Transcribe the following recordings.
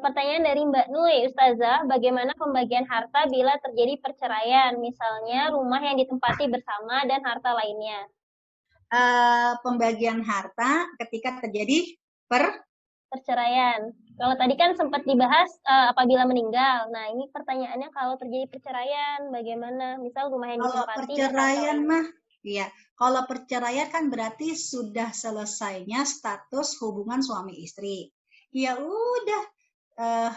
Pertanyaan dari Mbak Nui, Ustazah, bagaimana pembagian harta bila terjadi perceraian, misalnya rumah yang ditempati bersama dan harta lainnya? Pembagian harta ketika terjadi Perceraian. Kalau tadi kan sempat dibahas apabila meninggal. Nah, ini pertanyaannya kalau terjadi perceraian, bagaimana? Misal rumah yang kalau ditempati dan harta perceraian lainnya. mah, iya. Kalau perceraian kan berarti sudah selesainya status hubungan suami istri. Ya udah, eh,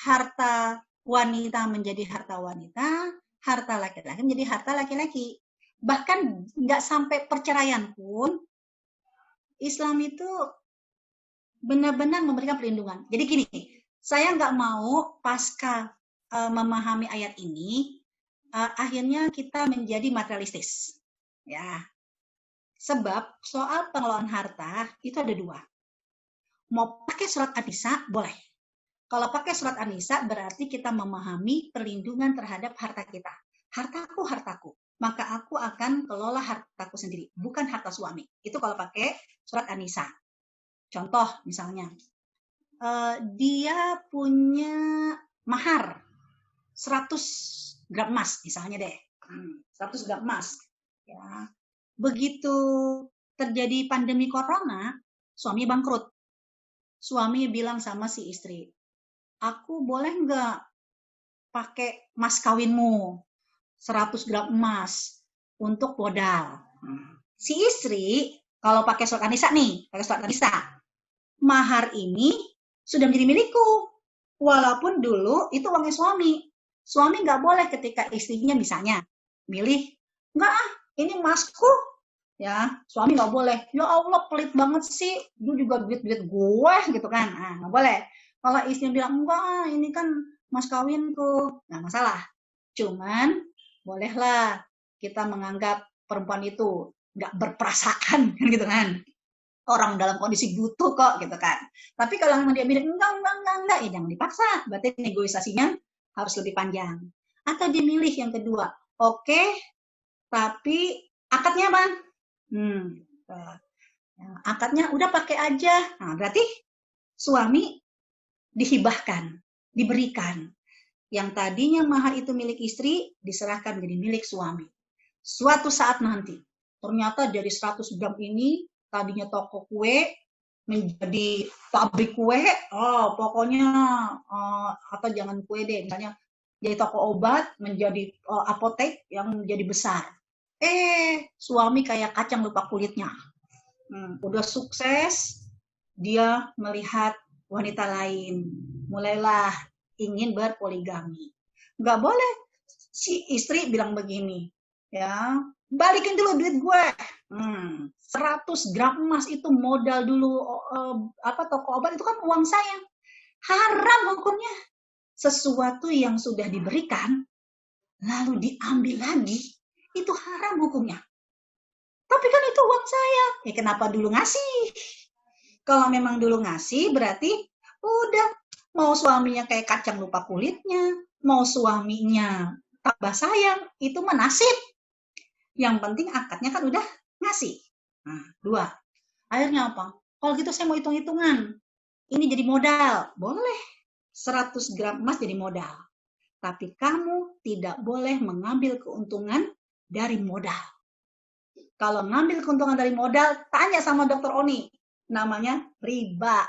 harta wanita menjadi harta wanita, harta laki-laki menjadi harta laki-laki. Bahkan nggak sampai perceraian pun, Islam itu benar-benar memberikan perlindungan. Jadi gini, saya nggak mau pasca memahami ayat ini, akhirnya kita menjadi materialistis. Ya, sebab soal pengelolaan harta itu ada dua. Mau pakai surat An-Nisa boleh. Kalau pakai surat An-Nisa berarti kita memahami perlindungan terhadap harta kita. Hartaku, hartaku. Maka aku akan kelola hartaku sendiri, bukan harta suami. Itu kalau pakai surat An-Nisa. Contoh misalnya, dia punya mahar 100 gram emas misalnya deh. 100 gram emas. Ya. Begitu terjadi pandemi corona, suami bangkrut. Suami bilang sama si istri, aku boleh nggak pakai mas kawinmu 100 gram emas untuk modal. Si istri kalau pakai surat An-Nisa nih, pakai surat An-Nisa, mahar ini sudah menjadi milikku. Walaupun dulu itu uangnya suami. Suami nggak boleh ketika istrinya misalnya milih, nggak ah, ini emasku. Ya, suami nggak boleh. Ya Allah, pelit banget sih. Itu juga duit-duit gue gitu kan. Nah, nggak boleh. Kalau istrinya bilang, enggak, ini kan mas kawinku. Nggak masalah. Cuman, bolehlah kita menganggap perempuan itu nggak berperasaan, gitu kan. Orang dalam kondisi butuh kok gitu kan. Tapi kalau memang dia bilang enggak, ya jangan dipaksa. Berarti negosiasinya harus lebih panjang. Atau dia milih yang kedua, oke, tapi akadnya bang, hmm, akadnya udah pakai aja. Nah, berarti suami dihibahkan, diberikan. Yang tadinya mahar itu milik istri diserahkan menjadi milik suami. Suatu saat nanti, ternyata dari 100 gram ini tadinya toko kue menjadi pabrik kue, oh pokoknya atau jangan kue deh, misalnya jadi toko obat menjadi apotek yang menjadi besar. Suami kayak kacang lupa kulitnya. Udah sukses, dia melihat wanita lain, mulailah ingin berpoligami. Nggak boleh si istri bilang begini, ya balikin dulu duit gue. 100 gram emas itu modal dulu toko obat itu kan uang saya. Haram hukumnya. Sesuatu yang sudah diberikan lalu diambil lagi itu haram hukumnya. Tapi kan itu uang saya. Kenapa dulu ngasih? Kalau memang dulu ngasih berarti udah, mau suaminya kayak kacang lupa kulitnya, mau suaminya tambah sayang, itu mah nasib. Yang penting akadnya kan udah ngasih. Nah, dua. Akhirnya apa? Kalau gitu saya mau hitung-hitungan. Ini jadi modal. Boleh. 100 gram emas jadi modal. Tapi kamu tidak boleh mengambil keuntungan dari modal. Kalau ngambil keuntungan dari modal, tanya sama dokter Oni. Namanya riba.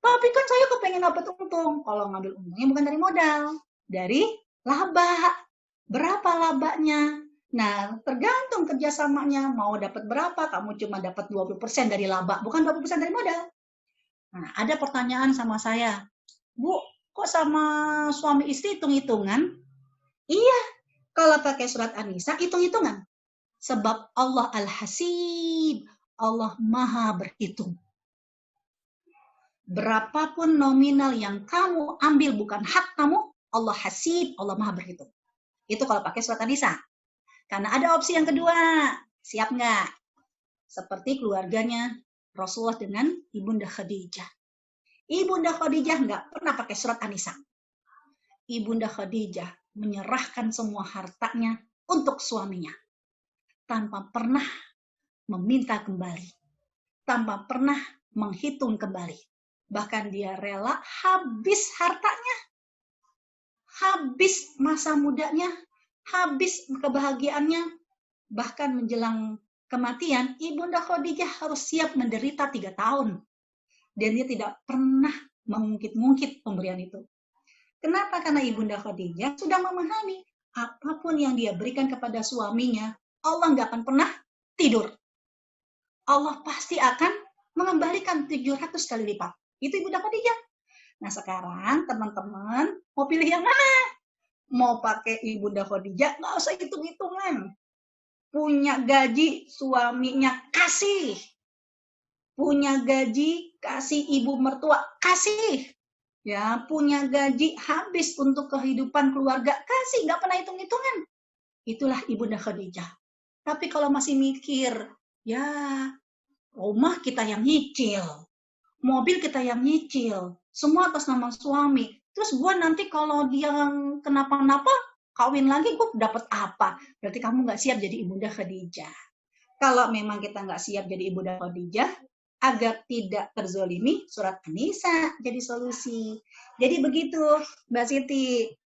Tapi kan saya kepengen dapat untung. Kalau ngambil untungnya bukan dari modal, dari laba. Berapa labanya? Nah, tergantung kerjasamanya. Mau dapat berapa? Kamu cuma dapat 20% dari laba, bukan 20% dari modal. Nah, ada pertanyaan sama saya. Bu, kok sama suami istri hitung-hitungan? Iya, kalau pakai surat An-Nisa, hitung-hitungan. Sebab Allah Al-Hasib, Allah Maha berhitung. Berapapun nominal yang kamu ambil bukan hak kamu, Allah Hasib, Allah Maha berhitung. Itu kalau pakai surat An-Nisa. Karena ada opsi yang kedua. Siap nggak? Seperti keluarganya Rasulullah dengan Ibunda Khadijah. Ibunda Khadijah nggak pernah pakai surat An-Nisa. Ibunda Khadijah menyerahkan semua hartanya untuk suaminya. Tanpa pernah meminta kembali. Tanpa pernah menghitung kembali. Bahkan dia rela habis hartanya, habis masa mudanya, habis kebahagiaannya, bahkan menjelang kematian, Ibunda Khadijah harus siap menderita 3 tahun. Dan dia tidak pernah mengungkit-ungkit pemberian itu. Kenapa? Karena Ibunda Khadijah sudah memahami apapun yang dia berikan kepada suaminya, Allah nggak akan pernah tidur. Allah pasti akan mengembalikan 700 kali lipat. Itu Ibunda Khadijah. Nah sekarang teman-teman mau pilih yang mana? Mau pakai Ibunda Khadijah, nggak usah hitung-hitungan. Punya gaji, suaminya kasih. Punya gaji, kasih ibu mertua, kasih. Ya, punya gaji, habis untuk kehidupan keluarga, kasih. Nggak pernah hitung-hitungan. Itulah Ibunda Khadijah. Tapi kalau masih mikir, ya rumah kita yang nyicil, mobil kita yang nyicil, semua atas nama suami. Terus gue nanti kalau dia kenapa-napa, kawin lagi gue dapat apa? Berarti kamu nggak siap jadi Ibunda Khadijah. Kalau memang kita nggak siap jadi Ibunda Khadijah, agar tidak terzolimi, surat An-Nisa jadi solusi. Jadi begitu, Mbak Siti.